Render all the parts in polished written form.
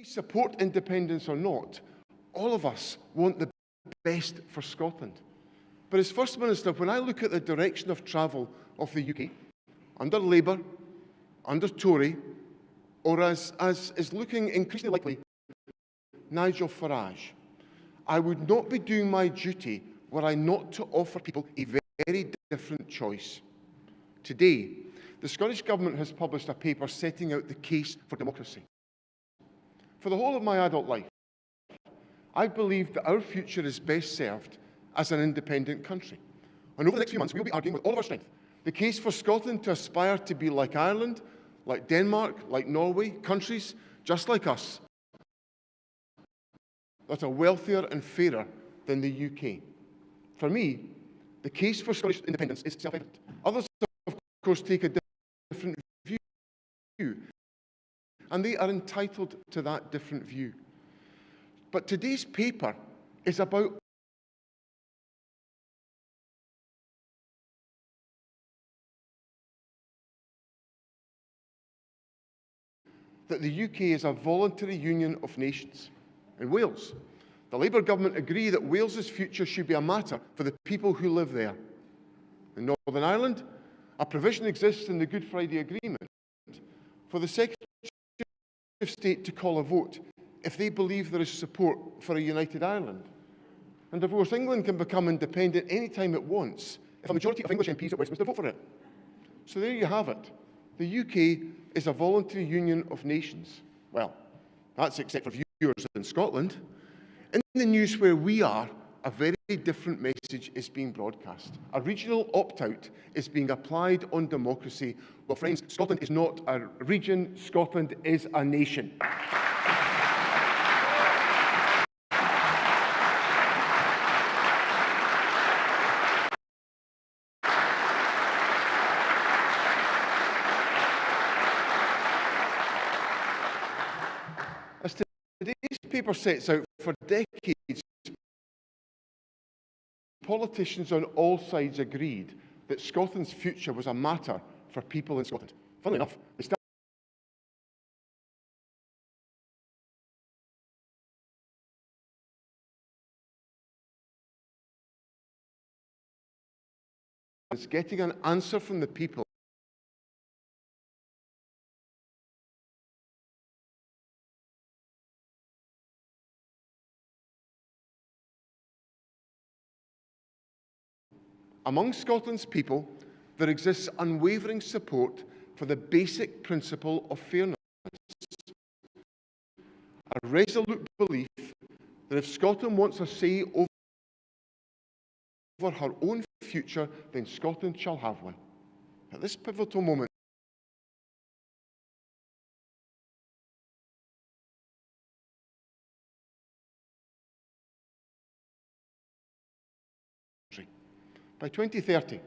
support independence or not, all of us want the best for Scotland. But as First Minister, when I look at the direction of travel of the UK, under Labour, under Tory, or as is looking increasingly likely, Nigel Farage, I would not be doing my duty were I not to offer people a very different choice. Today, the Scottish Government has published a paper setting out the case for democracy. For the whole of my adult life, I've believed that our future is best served as an independent country. And over the next few months, we'll be arguing with all of our strength the case for Scotland to aspire to be like Ireland, like Denmark, like Norway, countries just like us, that are wealthier and fairer than the UK. For me, the case for Scottish independence is self-evident. Others, of course, take a different view, and they are entitled to that different view. But today's paper is about that the UK is a voluntary union of nations. In Wales, the Labour government agree that Wales's future should be a matter for the people who live there. In Northern Ireland, a provision exists in the Good Friday Agreement for the Secretary of State to call a vote if they believe there is support for a united Ireland. And of course, England can become independent any time it wants if a majority of English MPs at Westminster vote for it. So there you have it. The UK is a voluntary union of nations. Well, that's except for viewers in Scotland. In the news where we are, a very different message is being broadcast. A regional opt-out is being applied on democracy. Well, friends, Scotland is not a region, Scotland is a nation. As today's paper sets out, for decades, politicians on all sides agreed that Scotland's future was a matter for people in Scotland. Funnily enough, they started getting an answer from the people among Scotland's people, there exists unwavering support for the basic principle of fairness. A resolute belief that if Scotland wants a say over her own future, then Scotland shall have one. At this pivotal moment, by 2030,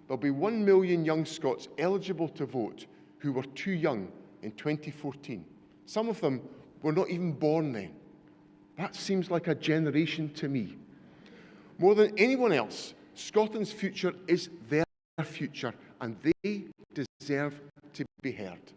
there'll be 1 million young Scots eligible to vote who were too young in 2014. Some of them were not even born then. That seems like a generation to me. More than anyone else, Scotland's future is their future, and they deserve to be heard.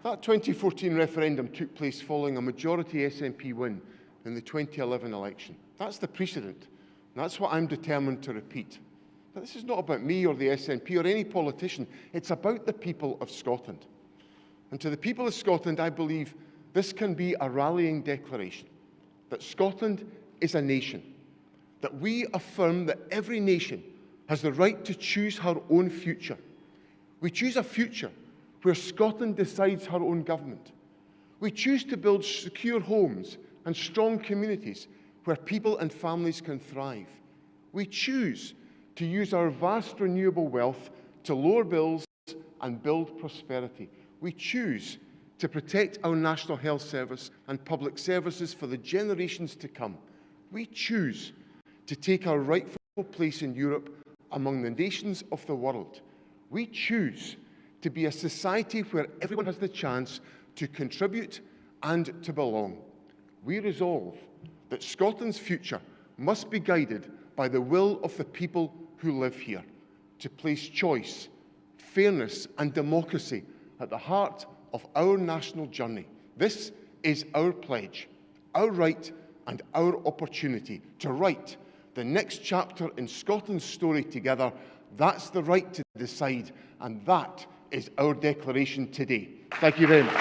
That 2014 referendum took place following a majority SNP win in the 2011 election. That's the precedent. And that's what I'm determined to repeat. Now, this is not about me or the SNP or any politician. It's about the people of Scotland. And to the people of Scotland, I believe this can be a rallying declaration that Scotland is a nation, that we affirm that every nation has the right to choose her own future. We choose a future where Scotland decides her own government. We choose to build secure homes and strong communities where people and families can thrive. We choose to use our vast renewable wealth to lower bills and build prosperity. We choose to protect our National Health Service and public services for the generations to come. We choose to take our rightful place in Europe among the nations of the world. We choose to be a society where everyone has the chance to contribute and to belong. We resolve that Scotland's future must be guided by the will of the people who live here, to place choice, fairness and democracy at the heart of our national journey. This is our pledge, our right and our opportunity to write the next chapter in Scotland's story together. That's the right to decide, and that is our declaration today. Thank you very much.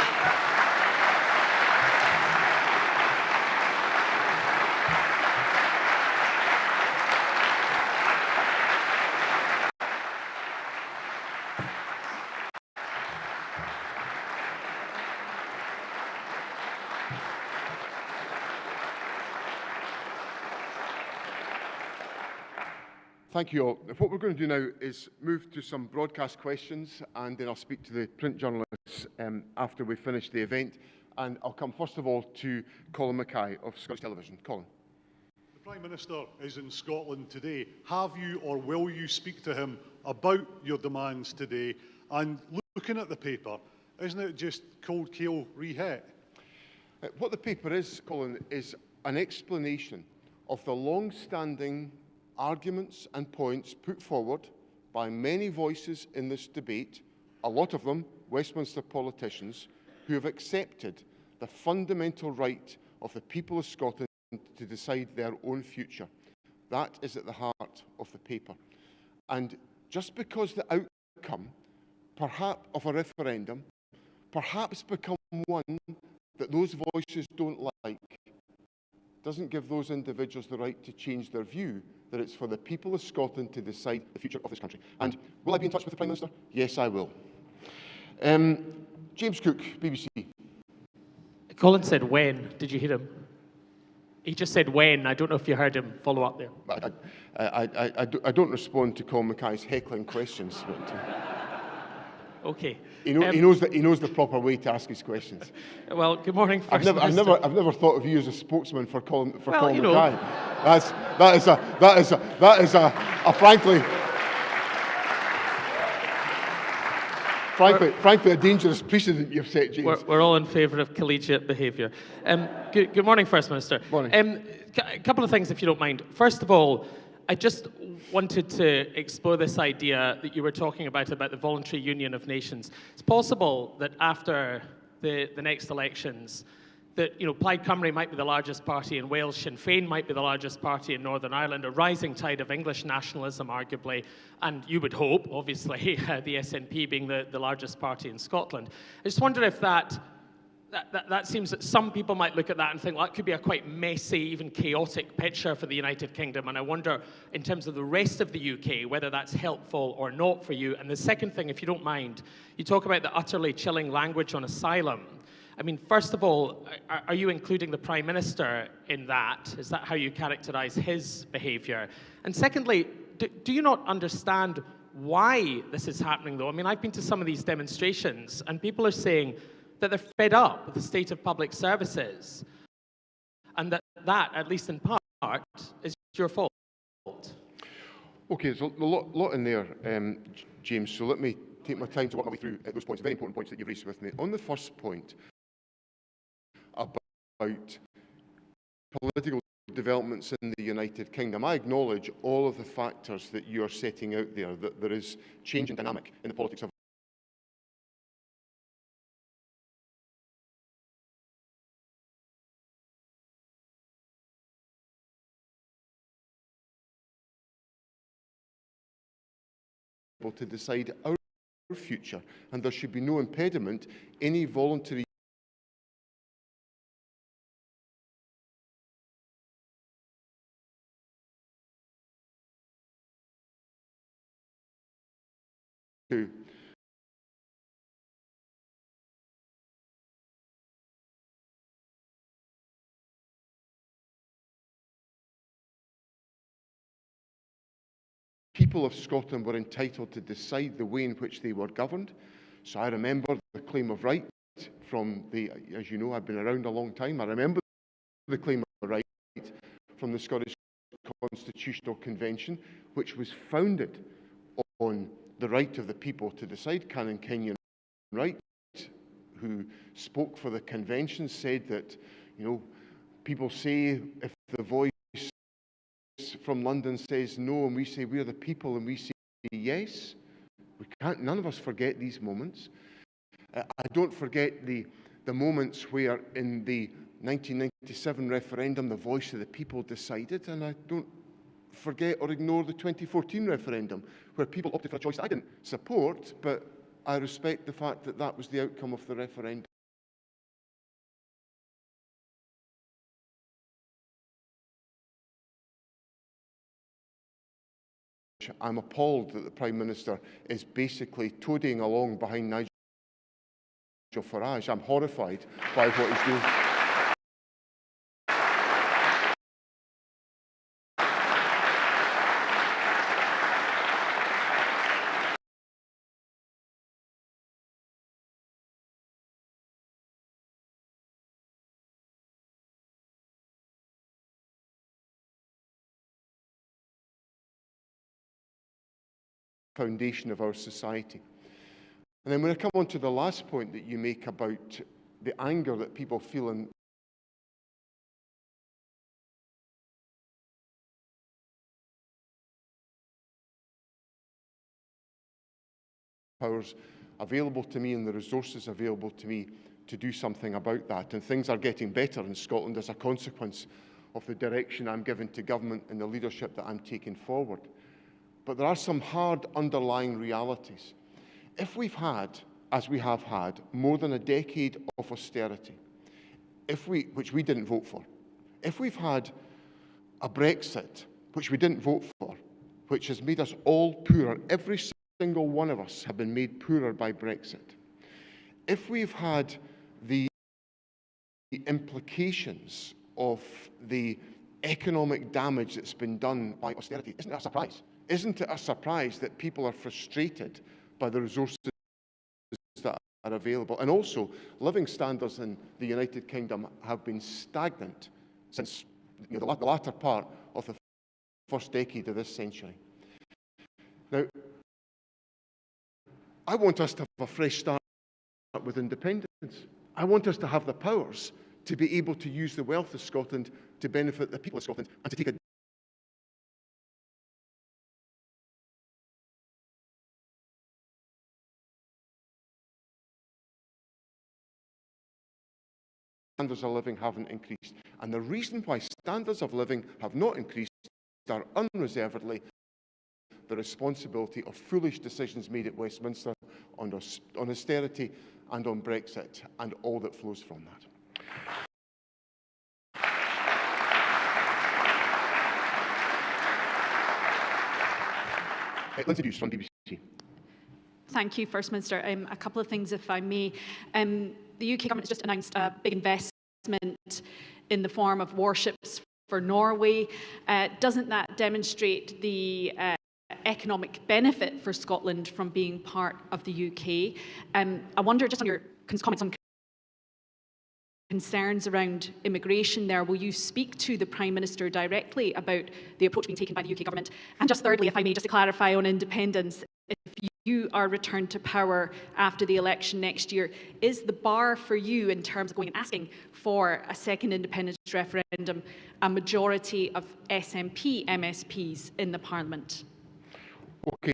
Thank you all. What we're going to do now is move to some broadcast questions, and then I'll speak to the print journalists after we finish the event. And I'll come first of all to Colin Mackay of Scottish Television. Colin. The Prime Minister is in Scotland today. Have you or will you speak to him about your demands today? And looking at the paper, isn't it just cold keel rehet? What the paper is, Colin, is an explanation of the long-standing arguments and points put forward by many voices in this debate, a lot of them Westminster politicians, who have accepted the fundamental right of the people of Scotland to decide their own future. That is at the heart of the paper. And just because the outcome, perhaps of a referendum, perhaps become one that those voices don't like, doesn't give those individuals the right to change their view that it's for the people of Scotland to decide the future of this country. And will I be in touch with the Prime Minister? Yes, I will. James Cook, BBC. Colin said when. Did you hear him? He just said when. I don't know if you heard him follow up there. I don't respond to Colin Mackay's heckling questions. Okay. He knows the proper way to ask his questions. Well, good morning, First I've Minister. never thought of you as a spokesman for Colin you know. Mackay. That is a frankly a dangerous precedent you've set, James. We're all in favour of collegiate behaviour. Good morning, First Minister. Morning. A couple of things, if you don't mind. First of all, I just wanted to explore this idea that you were talking about the voluntary union of nations. It's possible that after the next elections, that Plaid Cymru might be the largest party in Wales, Sinn Féin might be the largest party in Northern Ireland, a rising tide of English nationalism, arguably, and you would hope, obviously, the SNP being the largest party in Scotland. I just wonder if that seems that some people might look at that and think, well, that could be a quite messy, even chaotic picture for the United Kingdom. And I wonder, in terms of the rest of the UK, whether that's helpful or not for you. And the second thing, if you don't mind, you talk about the utterly chilling language on asylum. I mean, first of all, are you including the Prime Minister in that? Is that how you characterise his behaviour? And secondly, do you not understand why this is happening, though? I mean, I've been to some of these demonstrations, and people are saying that they're fed up with the state of public services, and that, at least in part, is your fault. Okay, there's a lot in there, James, so let me take my time to work my way through those points, very important points that you've raised with me. On the first point about political developments in the United Kingdom, I acknowledge all of the factors that you are setting out there, that there is change and dynamic in the politics of to decide our future, and there should be no impediment any voluntary to people of Scotland were entitled to decide the way in which they were governed. So I remember the claim of right from the, as you know, I've been around a long time, I remember the claim of right from the Scottish Constitutional Convention, which was founded on the right of the people to decide. Canon Kenyon Wright, who spoke for the convention, said that, people say if the voice from London says no, and we say we're the people, and we say yes. We can't, none of us forget these moments. I don't forget the moments where in the 1997 referendum, the voice of the people decided, and I don't forget or ignore the 2014 referendum, where people opted for a choice I didn't support, but I respect the fact that that was the outcome of the referendum. I'm appalled that the Prime Minister is basically toadying along behind Nigel Farage. I'm horrified by what he's doing. Foundation of our society. And then when I come on to the last point that you make about the anger that people feel in powers available to me and the resources available to me to do something about that. And things are getting better in Scotland as a consequence of the direction I'm giving to government and the leadership that I'm taking forward. But there are some hard underlying realities. If we've had, as we have had, more than a decade of austerity, which we didn't vote for, if we've had a Brexit, which we didn't vote for, which has made us all poorer, every single one of us have been made poorer by Brexit, if we've had the implications of the economic damage that's been done by austerity, isn't it a surprise? Isn't it a surprise that people are frustrated by the resources that are available? And also, living standards in the United Kingdom have been stagnant since the latter part of the first decade of this century. Now, I want us to have a fresh start with independence. I want us to have the powers to be able to use the wealth of Scotland to benefit the people of Scotland and to take standards of living haven't increased. And the reason why standards of living have not increased are unreservedly the responsibility of foolish decisions made at Westminster on austerity and on Brexit and all that flows from that. Lindsay Hughes from BBC. Thank you, First Minister. A couple of things, if I may. The UK government has just announced a big investment in the form of warships for Norway. Doesn't that demonstrate the economic benefit for Scotland from being part of the UK? I wonder, just on your comments on concerns around immigration there, will you speak to the Prime Minister directly about the approach being taken by the UK government? And just thirdly, if I may, just to clarify on independence, if you are returned to power after the election next year, is the bar for you in terms of going and asking for a second independence referendum a majority of SNP MSPs in the Parliament? Okay.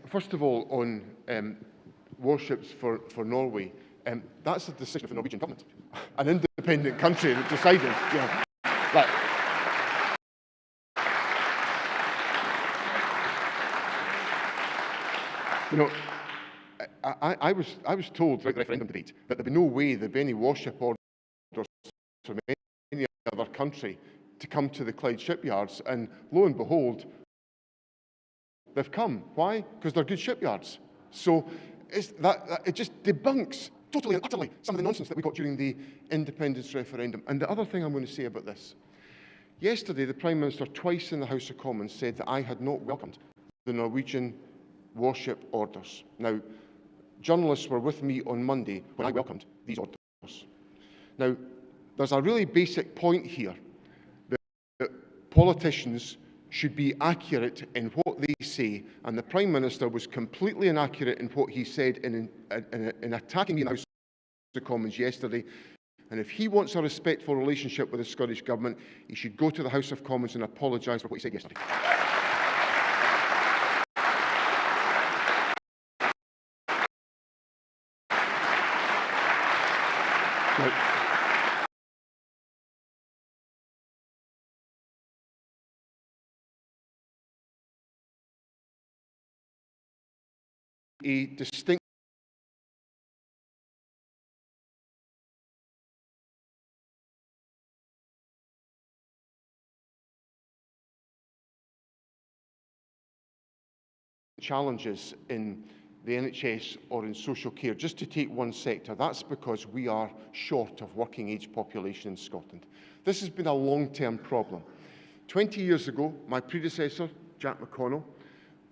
First of all, on warships for Norway, that's a decision of the Norwegian government, an independent country that decided, you know, like, you know, I was told throughout the referendum debate that there'd be no way there'd be any warship orders from any other country to come to the Clyde shipyards, and lo and behold, they've come. Why? Because they're good shipyards. So it just debunks totally and utterly some of the nonsense that we got during the independence referendum. And the other thing I'm going to say about this, yesterday the Prime Minister twice in the House of Commons said that I had not welcomed the Norwegian warship orders. Now, journalists were with me on Monday when I welcomed these orders. Now, there's a really basic point here that politicians should be accurate in what they say, and the Prime Minister was completely inaccurate in what he said in attacking me in the House of Commons yesterday And if he wants a respectful relationship with the Scottish Government, he should go to the House of Commons and apologise for what he said yesterday. A distinct challenges in the NHS or in social care. Just to take one sector, that's because we are short of working age population in Scotland. This has been a long-term problem. 20 years ago, my predecessor, Jack McConnell,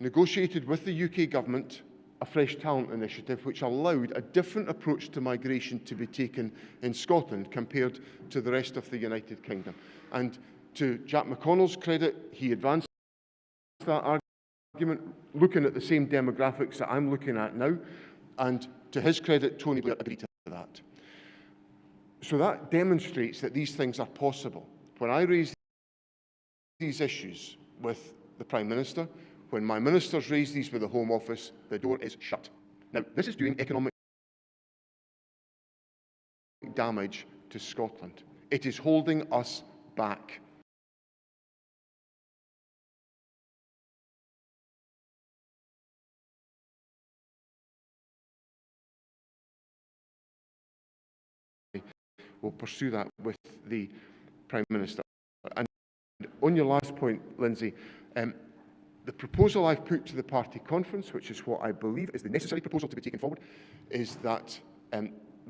negotiated with the UK government a Fresh Talent Initiative which allowed a different approach to migration to be taken in Scotland compared to the rest of the United Kingdom. And to Jack McConnell's credit, he advanced that argument, looking at the same demographics that I'm looking at now, and to his credit, Tony Blair agreed to that. So that demonstrates that these things are possible. When I raise these issues with the Prime Minister, when my ministers raise these with the Home Office, the door is shut. Now, this is doing economic damage to Scotland. It is holding us back. We'll pursue that with the Prime Minister. And on your last point, Lindsay, the proposal I've put to the party conference, which is what I believe is the necessary proposal to be taken forward, is that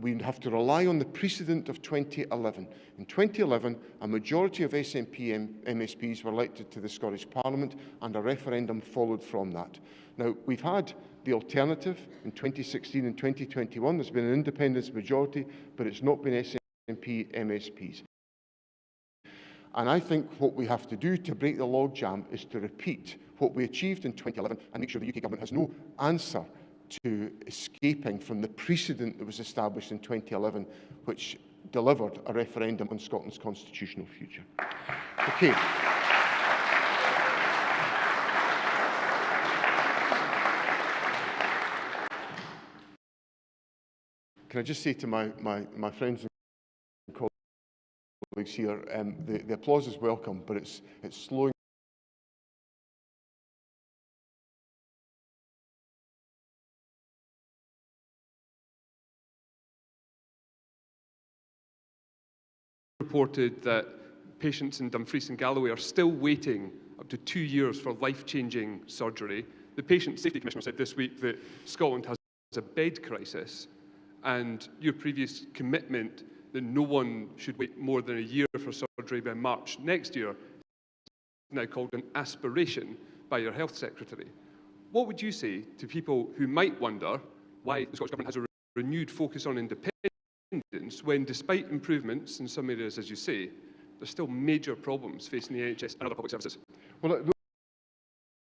we have to rely on the precedent of 2011. In 2011, a majority of SNP MSPs were elected to the Scottish Parliament, and a referendum followed from that. Now, we've had the alternative in 2016 and 2021. There's been an independence majority, but it's not been SNP MSPs. And I think what we have to do to break the logjam is to repeat what we achieved in 2011 and make sure the UK government has no answer to escaping from the precedent that was established in 2011, which delivered a referendum on Scotland's constitutional future. Okay. Can I just say to my friends and colleagues here, the applause is welcome, but it's slowing reported that patients in Dumfries and Galloway are still waiting up to 2 years for life-changing surgery. The Patient Safety Commissioner said this week that Scotland has a bed crisis, and your previous commitment that no one should wait more than a year for surgery by March next year is now called an aspiration by your Health Secretary. What would you say to people who might wonder why the Scottish Government has a renewed focus on independence when, despite improvements in some areas, as you say, there's still major problems facing the NHS and other public services? Well,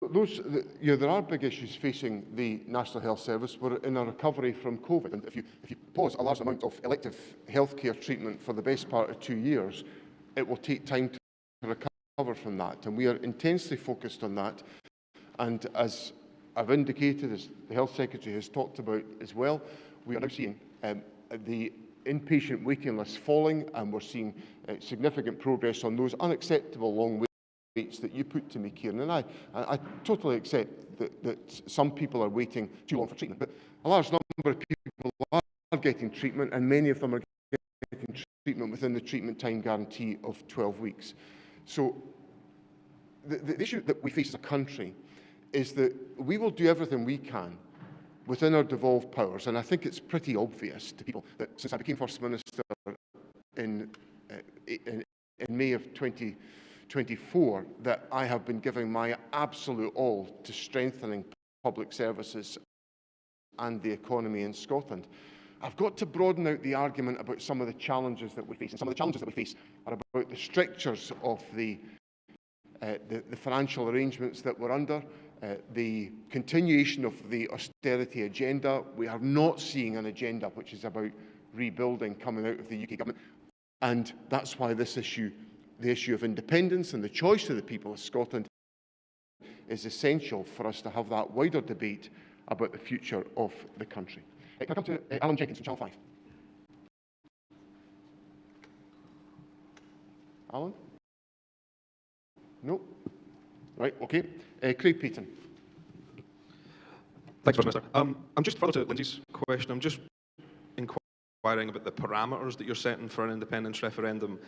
there are big issues facing the National Health Service. We're in a recovery from COVID, and if you pause a large amount of elective healthcare treatment for the best part of 2 years, it will take time to recover from that, and we are intensely focused on that. And as I've indicated, as the Health Secretary has talked about as well, we are now seeing the inpatient waiting lists falling, and we're seeing significant progress on those unacceptable long waits that you put to me, Kieran. And I totally accept that some people are waiting too long for treatment, but a large number of people are getting treatment, and many of them are getting treatment within the treatment time guarantee of 12 weeks. So the issue that we face as a country is that we will do everything we can within our devolved powers, and I think it's pretty obvious to people that since I became First Minister in May of 2024, that I have been giving my absolute all to strengthening public services and the economy in Scotland. I've got to broaden out the argument about some of the challenges that we face, and some of the challenges that we face are about the strictures of the financial arrangements that we're under, the continuation of the austerity agenda. We are not seeing an agenda which is about rebuilding coming out of the UK government. And that's why this issue, the issue of independence and the choice of the people of Scotland, is essential for us to have that wider debate about the future of the country. Can I come to Alan Jenkins from Channel 5? Alan? No? Right, okay. Craig Payton. Thanks, Westminster. I'm just further to Lindsay's question. I'm just inquiring about the parameters that you're setting for an independence referendum.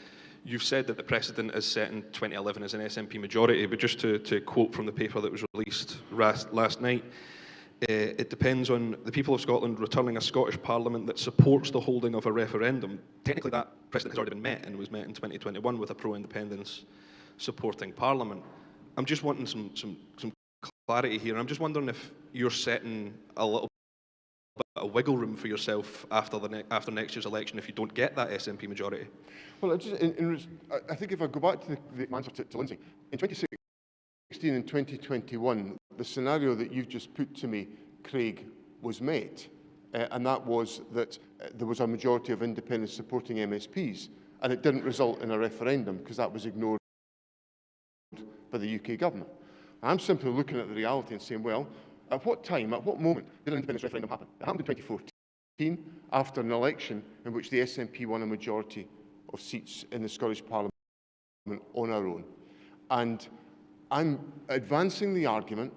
You've said that the precedent is set in 2011 as an SNP majority, but just to quote from the paper that was released last night, it depends on the people of Scotland returning a Scottish Parliament that supports the holding of a referendum. Technically, that precedent has already been met and was met in 2021 with a pro-independence supporting Parliament. I'm just wanting some clarity here. I'm just wondering if you're setting a little bit of wiggle room for yourself after next year's election if you don't get that SNP majority. Well, I think if I go back to the answer to Lindsay, in 2016 and 2021, the scenario that you've just put to me, Craig, was met, and that was that there was a majority of independents supporting MSPs, and it didn't result in a referendum because that was ignored by the UK government. I'm simply looking at the reality and saying, well, at what time, at what moment did an independence referendum happen? It happened in 2014, after an election in which the SNP won a majority of seats in the Scottish Parliament on our own. And I'm advancing the argument,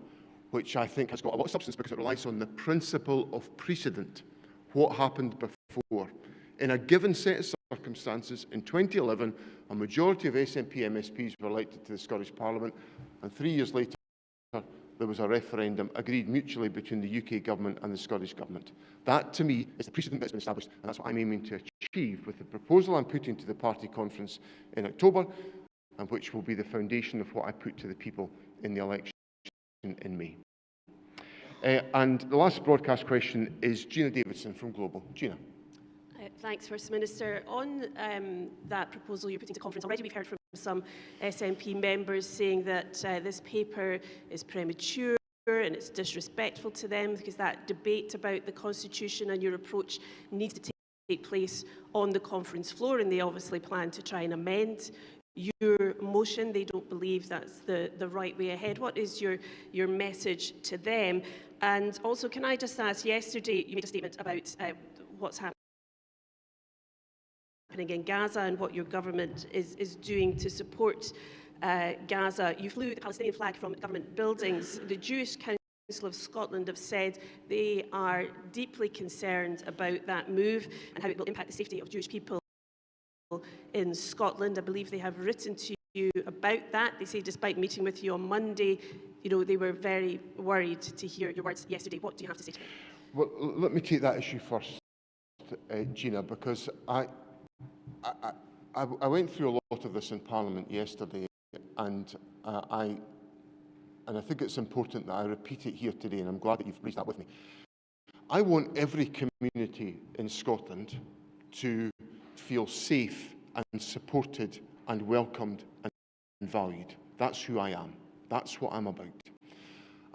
which I think has got a lot of substance because it relies on the principle of precedent. What happened before? In a given set of circumstances, in 2011, a majority of SNP MSPs were elected to the Scottish Parliament, and 3 years later, there was a referendum agreed mutually between the UK government and the Scottish government. That, to me, is the precedent that's been established, and that's what I'm aiming to achieve with the proposal I'm putting to the party conference in October, and which will be the foundation of what I put to the people in the election in May. And the last broadcast question is Gina Davidson from Global. Gina. Thanks, First Minister. On that proposal you're putting to conference, already we've heard from some SNP members saying that this paper is premature and it's disrespectful to them because that debate about the Constitution and your approach needs to take place on the conference floor, and they obviously plan to try and amend your motion. They don't believe that's the right way ahead. What is your message to them? And also, can I just ask, yesterday you made a statement about what's happening in Gaza and what your government is doing to support Gaza. You flew the Palestinian flag from government buildings. The Jewish Council of Scotland have said they are deeply concerned about that move and how it will impact the safety of Jewish people in Scotland. I believe they have written to you about that. They say despite meeting with you on Monday, they were very worried to hear your words yesterday. What do you have to say to them? Well, let me take that issue first, Gina, because I went through a lot of this in Parliament yesterday, and I think it's important that I repeat it here today, and I'm glad that you've raised that with me. I want every community in Scotland to feel safe and supported and welcomed and valued. That's who I am. That's what I'm about.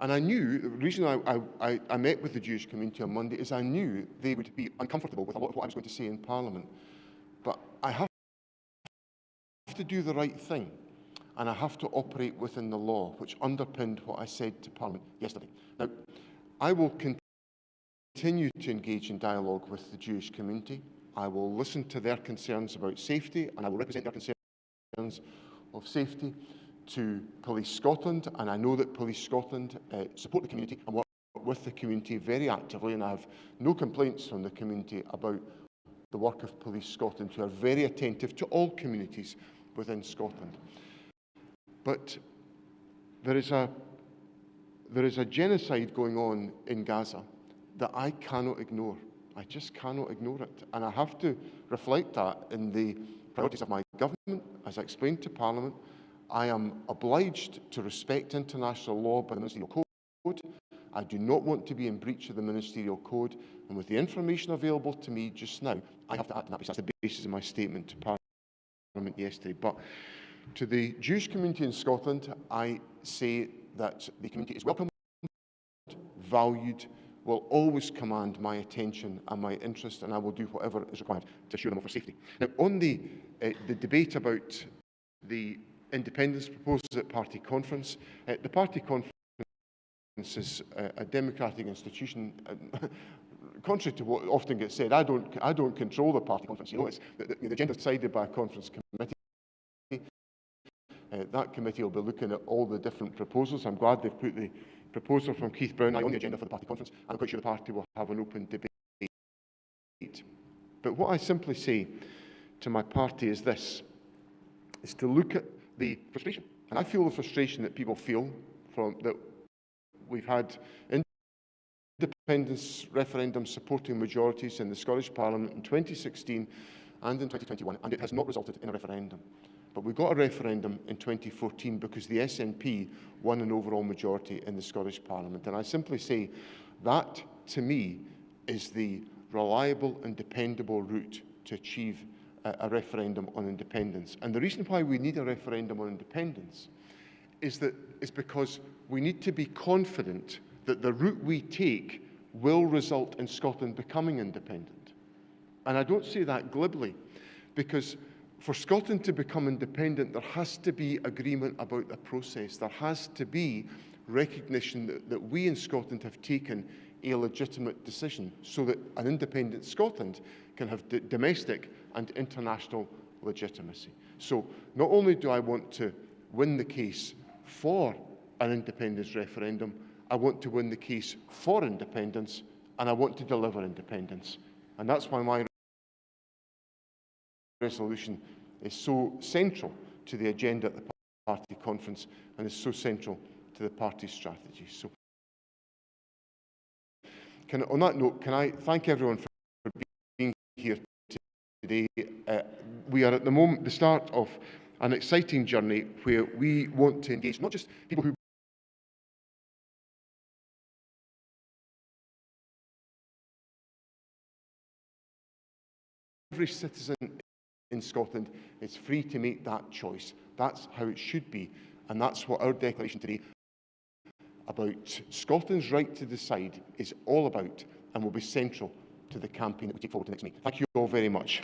And I knew, the reason I met with the Jewish community on Monday is I knew they would be uncomfortable with a lot of what I was going to say in Parliament. But I have to do the right thing, and I have to operate within the law, which underpinned what I said to Parliament yesterday. Now, I will continue to engage in dialogue with the Jewish community. I will listen to their concerns about safety, and I will represent their concerns of safety to Police Scotland, and I know that Police Scotland support the community and work with the community very actively, and I have no complaints from the community about the work of Police Scotland, who are very attentive to all communities within Scotland. But there is a genocide going on in Gaza that I cannot ignore. I just cannot ignore it. And I have to reflect that in the priorities of my government. As I explained to Parliament, I am obliged to respect international law by the Ministerial Code. I do not want to be in breach of the Ministerial Code, and with the information available to me just now, I have to act on that, because that's the basis of my statement to Parliament yesterday. But to the Jewish community in Scotland, I say that the community is welcome, valued will always command my attention and my interest, and I will do whatever is required to assure them of their safety. Now, on the debate about the independence proposals at party conference, the party conference is a democratic institution. Contrary to what often gets said, I don't control the party conference. You know, the agenda is decided by a conference committee. That committee will be looking at all the different proposals. I'm glad they've put the proposal from Keith Brown on the agenda for the party conference. I'm quite sure the party will have an open debate. But what I simply say to my party is this, is to look at the frustration. And I feel the frustration that people feel from that we've had independence referendums supporting majorities in the Scottish Parliament in 2016 and in 2021, and it has not resulted in a referendum. But we got a referendum in 2014 because the SNP won an overall majority in the Scottish Parliament. And I simply say that, to me, is the reliable and dependable route to achieve a referendum on independence. And the reason why we need a referendum on independence is because we need to be confident that the route we take will result in Scotland becoming independent. And I don't say that glibly, because for Scotland to become independent, there has to be agreement about the process. There has to be recognition that we in Scotland have taken a legitimate decision so that an independent Scotland can have domestic and international legitimacy. So not only do I want to win the case for an independence referendum, I want to win the case for independence, and I want to deliver independence. And that's why my resolution is so central to the agenda at the party conference and is so central to the party's strategy. So, on that note, can I thank everyone for being here today. We are at the moment the start of an exciting journey where we want to engage not just people who every citizen in Scotland is free to make that choice. That's how it should be, and that's what our declaration today about Scotland's right to decide is all about, and will be central to the campaign that we take forward to next meeting. Thank you all very much.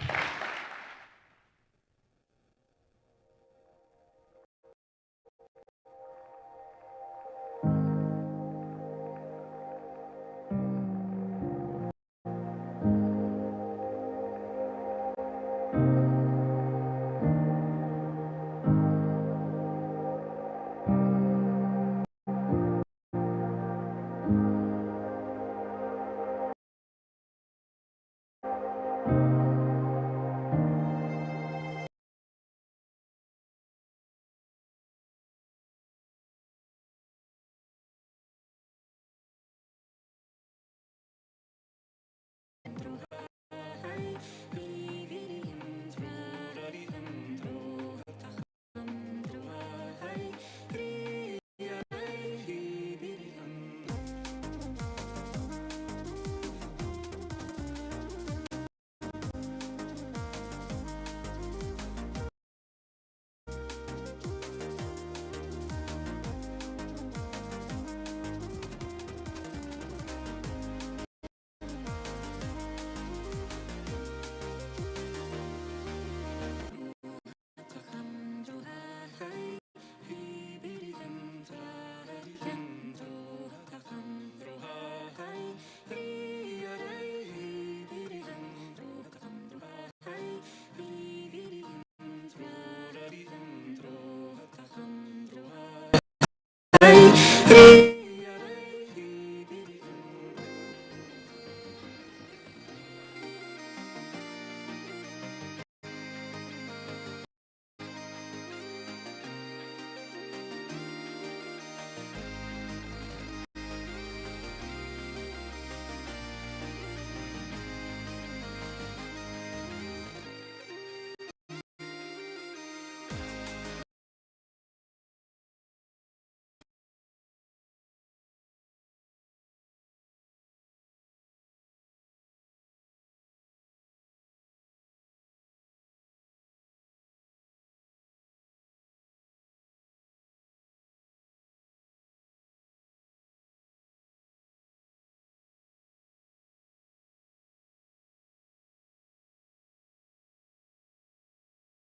Hey.